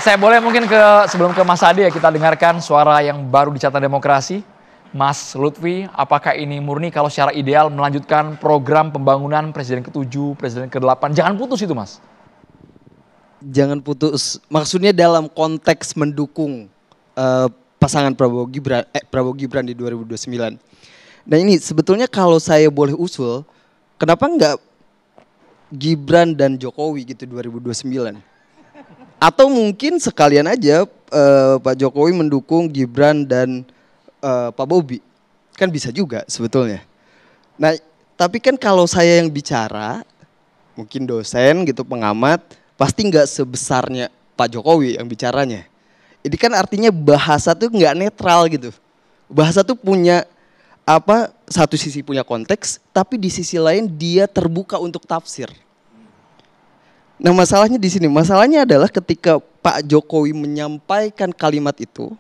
Saya boleh mungkin sebelum ke Mas Ade ya, kita dengarkan suara yang baru di Catatan Demokrasi. Mas Lutfi, apakah ini murni kalau secara ideal melanjutkan program pembangunan Presiden ke-7, Presiden ke-8? Jangan putus itu, Mas. Jangan putus. Maksudnya dalam konteks mendukung pasangan Prabowo Gibran di 2029. Nah ini sebetulnya kalau saya boleh usul, kenapa enggak Gibran dan Jokowi gitu 2029? Atau mungkin sekalian aja Pak Jokowi mendukung Gibran dan Pak Bobi, kan bisa juga sebetulnya. Nah, tapi kan kalau saya yang bicara, mungkin dosen gitu, pengamat, pasti nggak sebesarnya Pak Jokowi yang bicaranya. Ini kan artinya bahasa tuh nggak netral gitu. Bahasa tuh punya satu sisi punya konteks, tapi di sisi lain dia terbuka untuk tafsir. Nah masalahnya di sini, masalahnya adalah ketika Pak Jokowi menyampaikan kalimat itu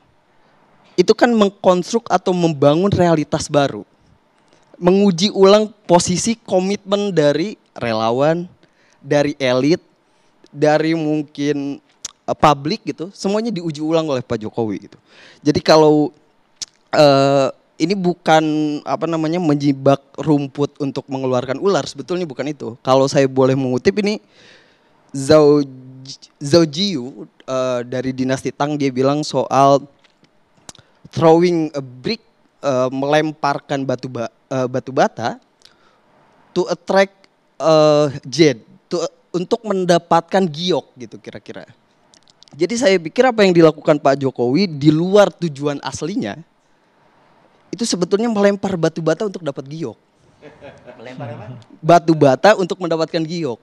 kan mengkonstruk atau membangun realitas baru. Menguji ulang posisi komitmen dari relawan, dari elit, dari mungkin publik gitu. Semuanya diuji ulang oleh Pak Jokowi gitu. Jadi kalau ini bukan menjibak rumput untuk mengeluarkan ular, sebetulnya bukan itu. Kalau saya boleh mengutip ini Zhao Jiyu dari dinasti Tang, dia bilang soal throwing a brick, melemparkan batu bata to attract jade, untuk mendapatkan giok gitu kira-kira. Jadi saya pikir apa yang dilakukan Pak Jokowi di luar tujuan aslinya itu sebetulnya melempar batu bata untuk dapat giok. Melempar apa? Batu bata untuk mendapatkan giok.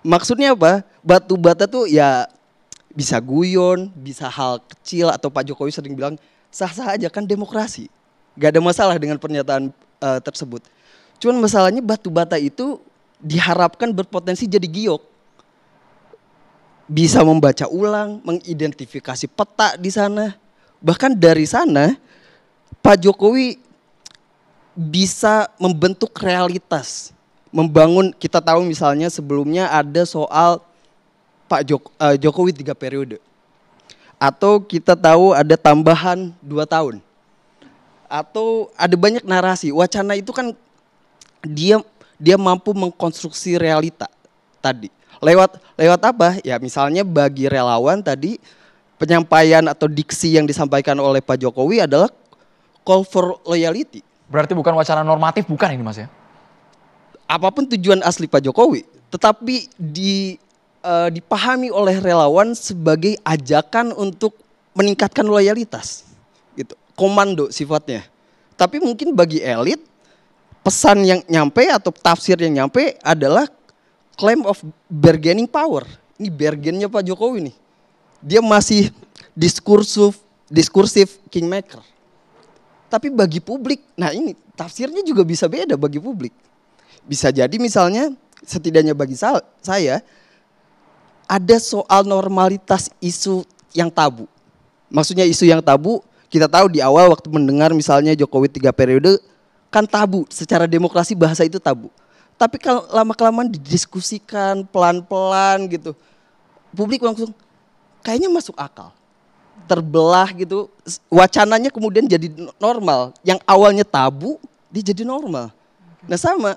Maksudnya apa? Batu bata tuh ya bisa guyon, bisa hal kecil, atau Pak Jokowi sering bilang sah-sah aja kan demokrasi. Gak ada masalah dengan pernyataan tersebut. Cuman masalahnya batu bata itu diharapkan berpotensi jadi giok. Bisa membaca ulang, mengidentifikasi peta di sana. Bahkan dari sana Pak Jokowi bisa membentuk realitas. Membangun, kita tahu misalnya sebelumnya ada soal Jokowi 3 periode. Atau kita tahu ada tambahan 2 tahun. Atau ada banyak narasi. Wacana itu kan dia mampu mengkonstruksi realita tadi. Lewat apa? Ya misalnya bagi relawan tadi penyampaian atau diksi yang disampaikan oleh Pak Jokowi adalah call for loyalty. Berarti bukan wacana normatif, bukan ini Mas ya? Apapun tujuan asli Pak Jokowi, tetapi dipahami oleh relawan sebagai ajakan untuk meningkatkan loyalitas, gitu. Komando sifatnya. Tapi mungkin bagi elit, pesan yang nyampe atau tafsir yang nyampe adalah claim of bargaining power. Ini bargainnya Pak Jokowi nih. Dia masih diskursif kingmaker. Tapi bagi publik, nah ini tafsirnya juga bisa beda bagi publik. Bisa jadi misalnya, setidaknya bagi saya, ada soal normalitas isu yang tabu. Maksudnya isu yang tabu, kita tahu di awal waktu mendengar misalnya Jokowi 3 periode, kan tabu, secara demokrasi bahasa itu tabu. Tapi kalau lama-kelamaan didiskusikan pelan-pelan gitu, publik langsung kayaknya masuk akal. Terbelah gitu, wacananya kemudian jadi normal. Yang awalnya tabu, dia jadi normal. Nah sama,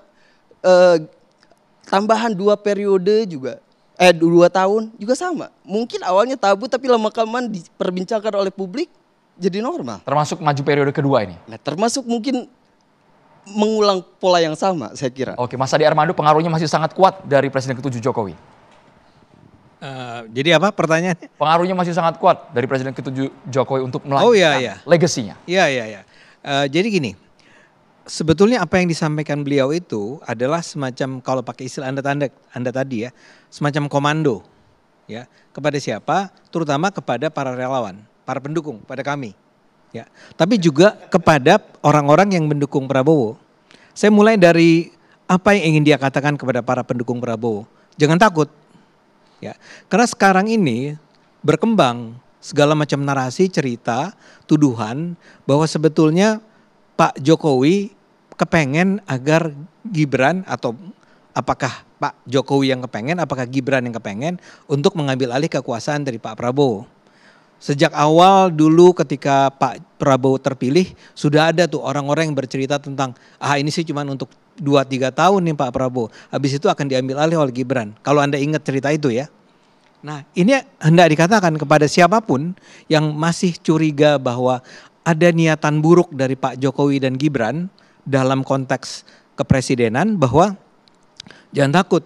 tambahan 2 periode juga, 2 tahun juga sama. Mungkin awalnya tabu tapi lama-kelamaan diperbincangkan oleh publik jadi normal. Termasuk maju periode kedua ini? Nah termasuk mungkin mengulang pola yang sama saya kira. Oke, Mas Adi Armando, pengaruhnya masih sangat kuat dari Presiden ke-7 Jokowi? Jadi apa pertanyaannya? Pengaruhnya masih sangat kuat dari Presiden ke-7 Jokowi untuk melanjutkan legasinya? Iya. Jadi gini, sebetulnya apa yang disampaikan beliau itu adalah semacam, kalau pakai istilah Anda tadi ya, semacam komando ya, kepada siapa? Terutama kepada para relawan, para pendukung, pada kami. Ya, tapi juga kepada orang-orang yang mendukung Prabowo. Saya mulai dari apa yang ingin dia katakan kepada para pendukung Prabowo. Jangan takut. Ya, karena sekarang ini berkembang segala macam narasi, cerita, tuduhan bahwa sebetulnya Pak Jokowi kepengen agar Gibran, atau apakah Pak Jokowi yang kepengen, apakah Gibran yang kepengen untuk mengambil alih kekuasaan dari Pak Prabowo. Sejak awal dulu ketika Pak Prabowo terpilih, sudah ada tuh orang-orang yang bercerita tentang, ini sih cuma untuk 2-3 tahun nih Pak Prabowo. Habis itu akan diambil alih oleh Gibran. Kalau Anda ingat cerita itu ya. Nah ini hendak dikatakan kepada siapapun yang masih curiga bahwa ada niatan buruk dari Pak Jokowi dan Gibran dalam konteks kepresidenan, bahwa jangan takut,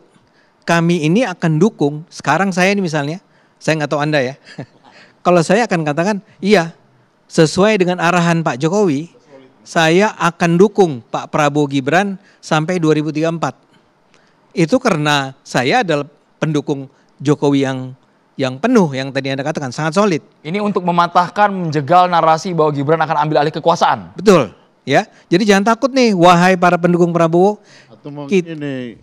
kami ini akan dukung. Sekarang saya ini misalnya, saya nggak tahu Anda ya. Kalau saya akan katakan, iya, sesuai dengan arahan Pak Jokowi, saya akan dukung Pak Prabowo Gibran sampai 2034. Itu karena saya adalah pendukung Jokowi yang penuh, yang tadi Anda katakan, sangat solid. Ini untuk mematahkan, menjegal narasi bahwa Gibran akan ambil alih kekuasaan. Betul, ya. Jadi jangan takut nih, wahai para pendukung Prabowo. Atau mungkin ini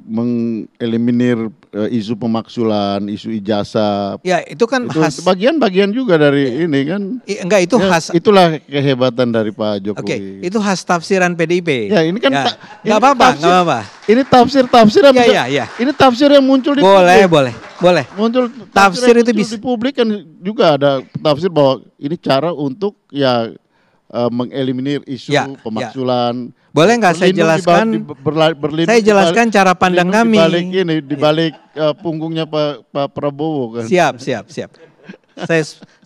mengeliminir isu pemaksulan, isu ijazah. Ya itu kan Itu khas. bagian-bagian juga dari ini kan. Enggak, itu Ya, khas. itulah kehebatan dari Pak Jokowi. Oke, itu khas tafsiran PDIP. Ya ini kan Ya, ini nggak apa-apa, tafsir- nggak apa-apa. Ini tafsir yang Ya, bisa- ya, ya. Ini tafsir yang muncul di Boleh, publik. boleh. Muncul Tafsir yang itu muncul bisa- di publik kan juga ada tafsir bahwa ini cara untuk mengeliminir isu Ya, pemaksulan. Boleh nggak saya Berlindung jelaskan? berlindung Saya di jelaskan cara pandang berlindung kami. di balik punggungnya Pak Prabowo kan. Siap.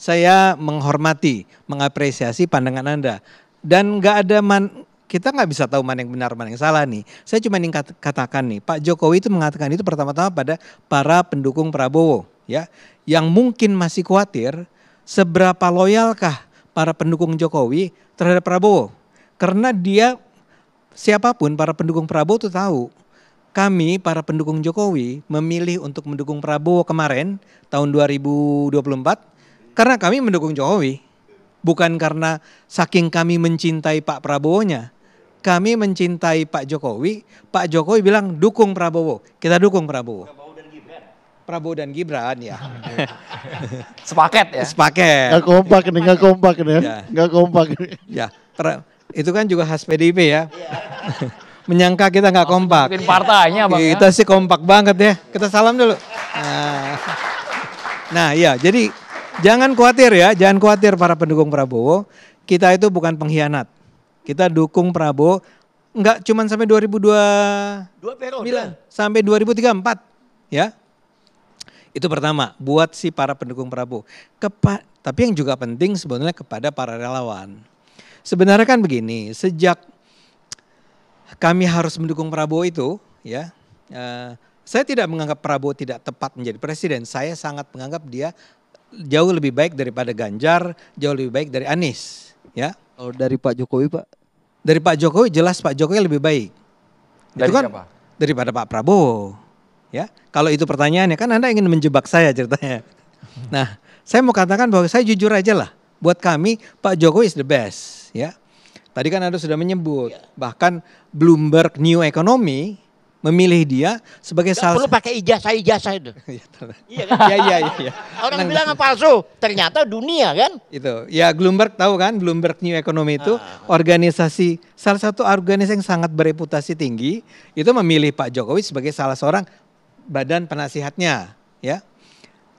Saya menghormati, mengapresiasi pandangan Anda. Dan nggak ada kita nggak bisa tahu mana yang benar, mana yang salah nih. Saya cuma ingin katakan nih, Pak Jokowi itu mengatakan itu pertama-tama pada para pendukung Prabowo, ya, yang mungkin masih khawatir seberapa loyalkah para pendukung Jokowi terhadap Prabowo. Karena dia, siapapun para pendukung Prabowo itu tahu, kami para pendukung Jokowi memilih untuk mendukung Prabowo kemarin tahun 2024 karena kami mendukung Jokowi. Bukan karena saking kami mencintai Pak Prabowo-nya. Kami mencintai Pak Jokowi. Pak Jokowi bilang dukung Prabowo. Kita dukung Prabowo. Prabowo dan Gibran ya. Sepaket ya. Sepaket. Nggak kompak nih, nggak kompak nih. Ya. Nggak kompak nih. Ya, itu kan juga khas PDIP ya. Menyangka kita nggak kompak. Mungkin partainya Bang ya. Kita sih kompak banget ya. Kita salam dulu. Nah ya, jadi jangan khawatir ya, jangan khawatir para pendukung Prabowo. Kita itu bukan pengkhianat. Kita dukung Prabowo nggak cuma sampai 2029, sampai 2034 ya. Itu pertama, buat si para pendukung Prabowo. Tapi yang juga penting sebetulnya kepada para relawan. Sebenarnya kan begini, sejak kami harus mendukung Prabowo itu, ya, saya tidak menganggap Prabowo tidak tepat menjadi presiden. Saya sangat menganggap dia jauh lebih baik daripada Ganjar, jauh lebih baik dari Anies, ya. Kalau dari Pak Jokowi, Pak? Dari Pak Jokowi jelas Pak Jokowi lebih baik. Dari Itu kan siapa? daripada Pak Prabowo. Ya, kalau itu pertanyaannya kan Anda ingin menjebak saya ceritanya. Nah, saya mau katakan bahwa saya jujur aja lah. Buat kami Pak Jokowi is the best, ya. Tadi kan Anda sudah menyebut, bahkan Bloomberg New Economy memilih dia sebagai Gak perlu pakai ijazah itu. Iya kan? Iya. Orang bilang palsu, ternyata dunia kan. Itu. Ya Bloomberg tahu kan, Bloomberg New Economy itu organisasi, salah satu organisasi yang sangat bereputasi tinggi, itu memilih Pak Jokowi sebagai salah seorang badan penasihatnya, ya.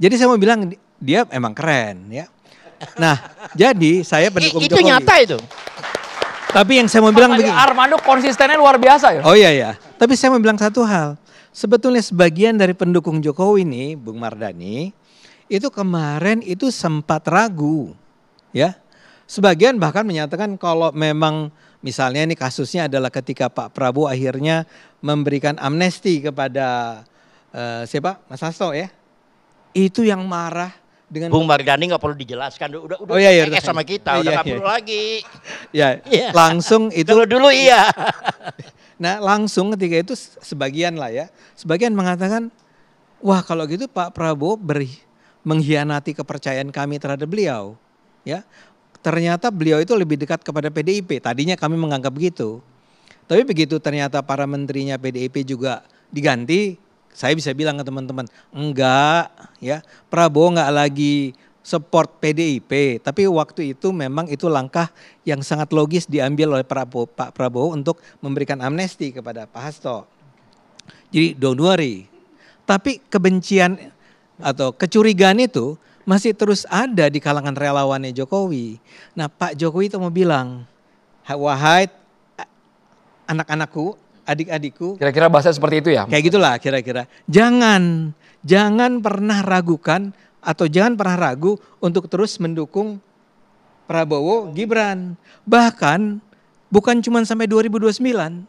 Jadi saya mau bilang dia emang keren, ya. Nah, jadi saya pendukung Itu Jokowi. nyata itu. Tapi yang saya mau bilang begini. Armando konsistennya luar biasa ya. Oh iya. Tapi saya mau bilang satu hal. Sebetulnya sebagian dari pendukung Jokowi nih, Bung Mardhani, itu kemarin itu sempat ragu, ya. Sebagian bahkan menyatakan kalau memang misalnya ini kasusnya adalah ketika Pak Prabowo akhirnya memberikan amnesti kepada siapa? Mas Hasto ya. Itu yang marah dengan Bung Mardhani nggak perlu dijelaskan, udah Oh iya, TS sama kita, udah nggak perlu lagi. ya Iya. langsung itu. Kalau dulu iya. Nah langsung ketika itu sebagian lah ya. Sebagian mengatakan, wah kalau gitu Pak Prabowo mengkhianati kepercayaan kami terhadap beliau. Ya, ternyata beliau itu lebih dekat kepada PDIP. Tadinya kami menganggap begitu. Tapi begitu ternyata para menterinya PDIP juga diganti, saya bisa bilang ke teman-teman, enggak ya, Prabowo enggak lagi support PDIP. Tapi waktu itu memang itu langkah yang sangat logis diambil oleh Pak Prabowo untuk memberikan amnesti kepada Pak Hasto. Jadi don't worry. Tapi kebencian atau kecurigaan itu masih terus ada di kalangan relawannya Jokowi. Nah Pak Jokowi itu mau bilang, wahai anak-anakku, adik-adikku. Kira-kira bahasa seperti itu ya? Kayak gitulah kira-kira. Jangan pernah ragukan atau jangan pernah ragu untuk terus mendukung Prabowo Gibran. Bahkan bukan cuma sampai 2029.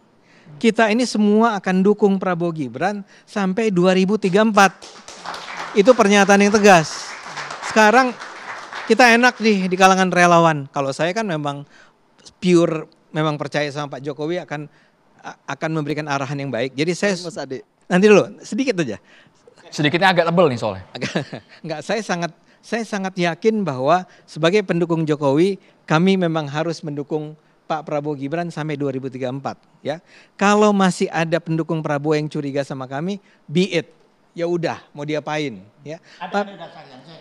Kita ini semua akan dukung Prabowo Gibran sampai 2034. Itu pernyataan yang tegas. Sekarang kita enak nih di kalangan relawan. Kalau saya kan memang pure, memang percaya sama Pak Jokowi akan memberikan arahan yang baik. Jadi saya Mas Ade. nanti dulu sedikit aja. Sedikitnya agak tebel nih soalnya. Enggak, saya sangat yakin bahwa sebagai pendukung Jokowi kami memang harus mendukung Pak Prabowo Gibran sampai 2034 ya. Kalau masih ada pendukung Prabowo yang curiga sama kami, be it. Ya udah, mau diapain ya.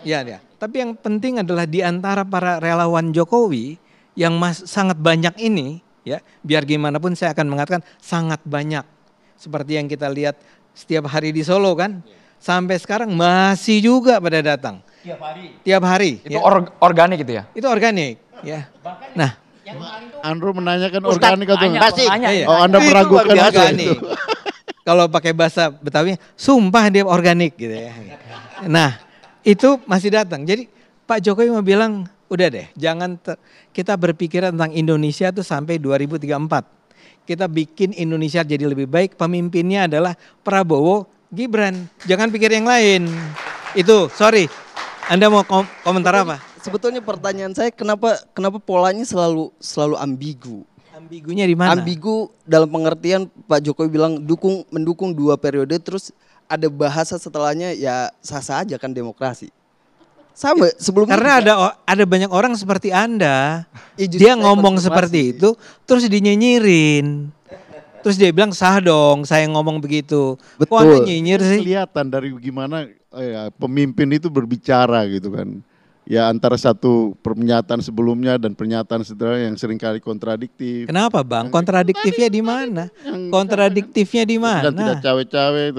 Ya. Tapi yang penting adalah di antara para relawan Jokowi yang sangat banyak ini ya, biar gimana pun saya akan mengatakan sangat banyak. Seperti yang kita lihat setiap hari di Solo kan. Sampai sekarang masih juga pada datang. Tiap hari. Itu ya. organik gitu ya? Itu organik ya. Nah, Andrew menanyakan organik atau tanya, enggak? Pasti. tanya. Iya. Oh, Anda Itu meragukan luar biasa itu. nih. Kalau pakai bahasa Betawi, sumpah dia organik gitu ya. Nah, itu masih datang. Jadi Pak Jokowi mau bilang, udah deh, kita berpikir tentang Indonesia tuh sampai 2034. Kita bikin Indonesia jadi lebih baik, pemimpinnya adalah Prabowo Gibran. Jangan pikir yang lain. Itu, sorry. Anda mau komentar apa? Sebetulnya pertanyaan saya kenapa polanya selalu ambigu? Ambigunya di mana? Ambigu dalam pengertian Pak Jokowi bilang mendukung 2 periode, terus ada bahasa setelahnya ya sah-sah aja kan demokrasi. Sama sebelumnya. Karena ada banyak orang seperti Anda. Ya, justru Dia saya ngomong konfirmasi. seperti itu terus dinyinyirin. Terus dia bilang sah dong saya ngomong begitu. Kok Betul. Anda nyinyir sih? Kelihatan dari gimana pemimpin itu berbicara gitu kan. Ya antara satu pernyataan sebelumnya dan pernyataan setelah yang seringkali kontradiktif. Kenapa Bang? Kontradiktifnya di mana? Kontradiktifnya di Dan mana? tidak cawe-cawe,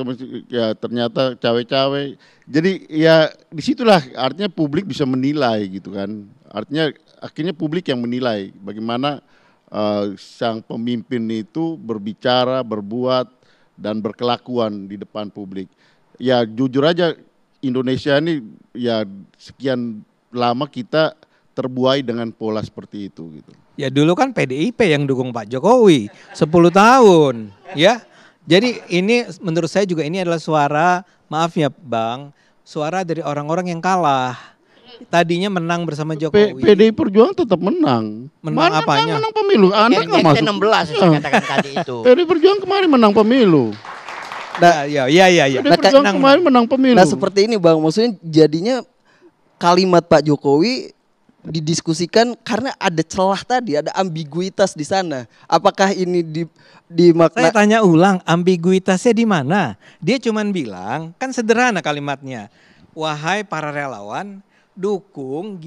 ya ternyata cawe-cawe. Jadi ya disitulah artinya publik bisa menilai gitu kan. Artinya akhirnya publik yang menilai bagaimana sang pemimpin itu berbicara, berbuat, dan berkelakuan di depan publik. Ya jujur aja Indonesia ini ya sekian lama kita terbuai dengan pola seperti itu gitu. Ya dulu kan PDIP yang dukung Pak Jokowi 10 tahun ya. Jadi ini menurut saya juga ini adalah suara, maaf ya Bang, suara dari orang-orang yang kalah. Tadinya menang bersama Jokowi. PDI Perjuangan tetap menang. Menang Mana apanya? Menang pemilu. Anda nggak masuk. 16 saya katakan tadi itu. PDI Perjuangan kemarin menang pemilu. Ya. PDI Perjuangan kemarin menang pemilu. Nah seperti ini Bang, maksudnya jadinya kalimat Pak Jokowi didiskusikan karena ada celah tadi, ada ambiguitas di sana. Apakah ini Saya tanya ulang, ambiguitasnya di mana? Dia cuman bilang, kan sederhana kalimatnya. Wahai para relawan, dukung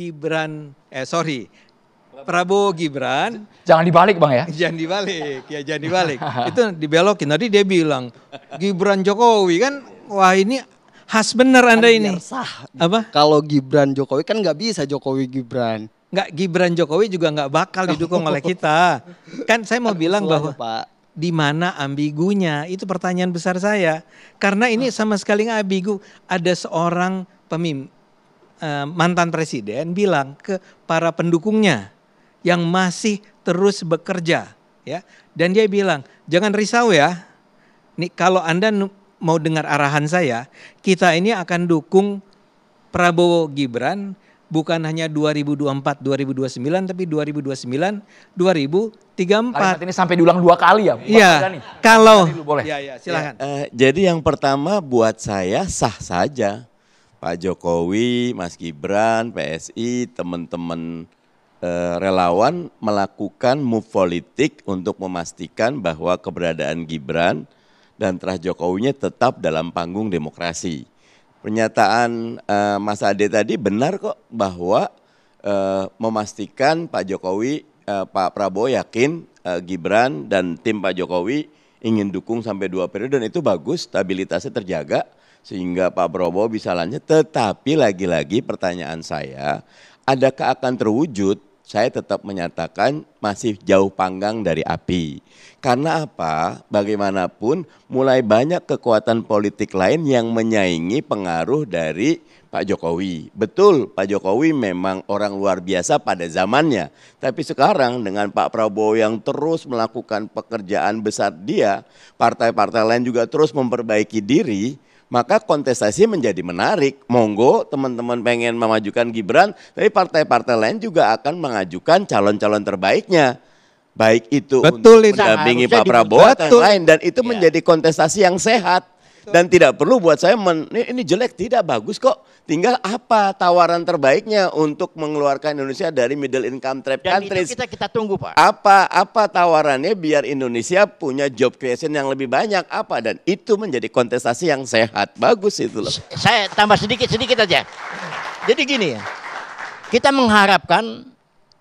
Prabowo Gibran. Jangan dibalik Bang ya. Jangan dibalik. Itu dibelokin. Tadi dia bilang, Gibran Jokowi kan, wah ini khas bener Anda ini. sah. Apa? Kalau Gibran Jokowi kan nggak bisa Jokowi Gibran. Nggak, Gibran Jokowi juga nggak bakal didukung oleh kita. Kan saya mau bilang bahwa Pak. di mana ambigunya? Itu pertanyaan besar saya. Karena ini sama sekali nggak ambigu. Ada seorang mantan presiden bilang ke para pendukungnya yang masih terus bekerja, ya. Dan dia bilang, jangan risau ya. Nih kalau Anda mau dengar arahan saya, kita ini akan dukung Prabowo Gibran bukan hanya 2024, 2029 tapi 2029, 2034. Kalimat ini sampai diulang 2 kali ya? Bang Iya, Mardhani? kalau Dulu boleh. ya silakan. Jadi yang pertama buat saya sah saja Pak Jokowi, Mas Gibran, PSI, teman-teman relawan melakukan move politik untuk memastikan bahwa keberadaan Gibran dan terah Jokowinya tetap dalam panggung demokrasi. Pernyataan Mas Ade tadi benar kok bahwa memastikan Pak Jokowi, Pak Prabowo yakin Gibran dan tim Pak Jokowi ingin dukung sampai 2 periode dan itu bagus, stabilitasnya terjaga sehingga Pak Prabowo bisa lanjut. Tetapi lagi-lagi pertanyaan saya, adakah akan terwujud? Saya tetap menyatakan masih jauh panggang dari api. Karena apa? Bagaimanapun mulai banyak kekuatan politik lain yang menyaingi pengaruh dari Pak Jokowi. Betul, Pak Jokowi memang orang luar biasa pada zamannya. Tapi sekarang dengan Pak Prabowo yang terus melakukan pekerjaan besar dia, partai-partai lain juga terus memperbaiki diri, maka kontestasi menjadi menarik. Monggo teman-teman pengen memajukan Gibran, tapi partai-partai lain juga akan mengajukan calon-calon terbaiknya. Baik itu Betul untuk itu. mendampingi Harusnya Pak Prabowo atau yang Betul. lain. Dan itu menjadi kontestasi yang sehat. Dan tidak perlu buat saya, ini jelek, tidak bagus kok. Tinggal apa tawaran terbaiknya untuk mengeluarkan Indonesia dari middle income trap Dan countries. itu kita tunggu, Pak. Apa tawarannya biar Indonesia punya job creation yang lebih banyak apa, dan itu menjadi kontestasi yang sehat. Bagus itu loh. Saya tambah sedikit aja. Jadi gini ya, kita mengharapkan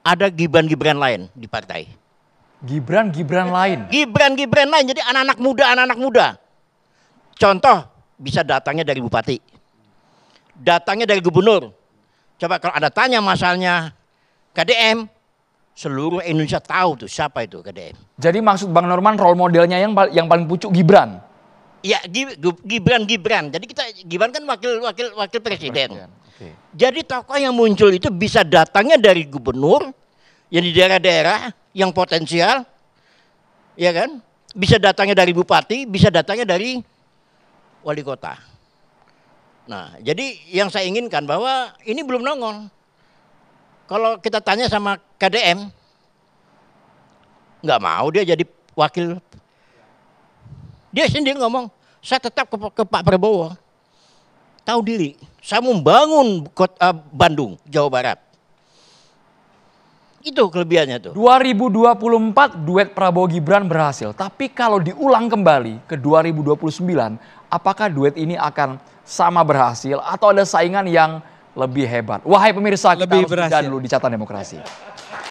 ada Gibran lain di partai. Gibran lain. Gibran lain, jadi anak-anak muda. Contoh, bisa datangnya dari bupati, datangnya dari gubernur. Coba kalau Anda tanya masalahnya KDM, seluruh Indonesia tahu tuh siapa itu KDM. Jadi maksud Bang Norman role modelnya yang paling pucuk Gibran. Ya, Gibran. Jadi Gibran kan wakil presiden. Oke. Jadi tokoh yang muncul itu bisa datangnya dari gubernur yang di daerah-daerah yang potensial, ya kan? Bisa datangnya dari bupati, bisa datangnya dari wali kota. Nah, jadi yang saya inginkan bahwa ini belum nongol. Kalau kita tanya sama KDM, nggak mau dia jadi wakil. Dia sendiri ngomong, saya tetap ke Pak Prabowo. Tahu diri, saya membangun Bandung, Jawa Barat. Itu kelebihannya tuh. 2024 duet Prabowo Gibran berhasil. Tapi kalau diulang kembali ke 2029, apakah duet ini akan sama berhasil atau ada saingan yang lebih hebat? Wahai pemirsa, kita Lebih harus jeda berhasil. dulu di Catatan Demokrasi.